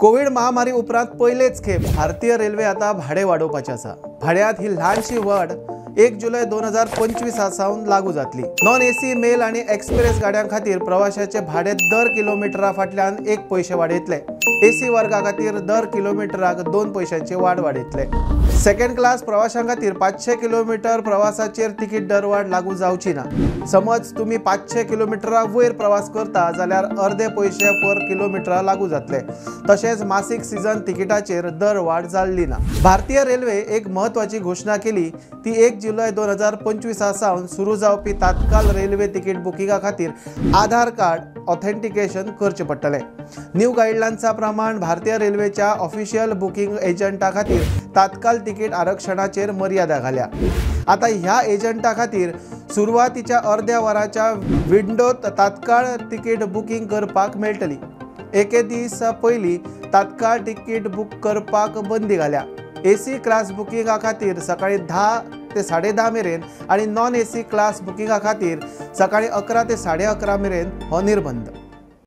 Covid महामारी उपरांत पहिलेच खेप भारतीय रेल्वे आता भाडे वाडोवपाचे आसा। भाड्यात ही ल्हानशी वाड 1 जुलै 2025 सावन लागू जातली। नॉन एसी मेल आणि एक्सप्रेस गाड्यां खातीर प्रवाशाचे भाडे दर किलोमीटरा फाटल्यान 1 पैसे वाडयतले। एसी वर्गा खातीर दर किलोमीटराक 2 पैशांची वाड वाडयतले। सेकंड क्लास प्रवाशां खातीर 500 किलोमीटर प्रवासाचेर तिकीट दरवाड लागू जावची ना। समज तुम्ही 500 किलोमीटरा वयर प्रवास करता जाल्यार अर्धे पैसे पर किलोमीटर लागू जातले। तशेंच मासिक सीजन तिकिटाचेर दरवाड जाल्ली ना। भारतीय रेल्वे एक महत्वाची घोषणा केली ती 1 जुलै 2025 सावन सुरू जावपी तात्काळ रेल्वे तिकीट बुकिंगा खातीर आधार कार्ड ऑथेंटिकेशन करचे पडटले। न्यू गाईडलाईन्सचा प्रमाण भारतीय रेल्वेच्या ऑफिशियल बुकिंग एजंटा खातीर तात्काळ तिकीट आरक्षणाचेर मर्यादा घाल्या। आता ह्या एजंटा खातीर सुरवातीच्या अर्ध्या वराच्या विंडोत तात्काळ तिकीट बुकिंग करपाक मेळटली। एके दीस पयलीं तात्काळ तिकीट बुक करपाक बंदी घाल्या। एसी क्लास बुकिंगा खातीर सकाळी 10 ते 10:30 मेरेन आणि नॉन एसी क्लास बुकिंगा खातीर सकाळी 11 ते 11:30 मेरेन हो निर्बंध।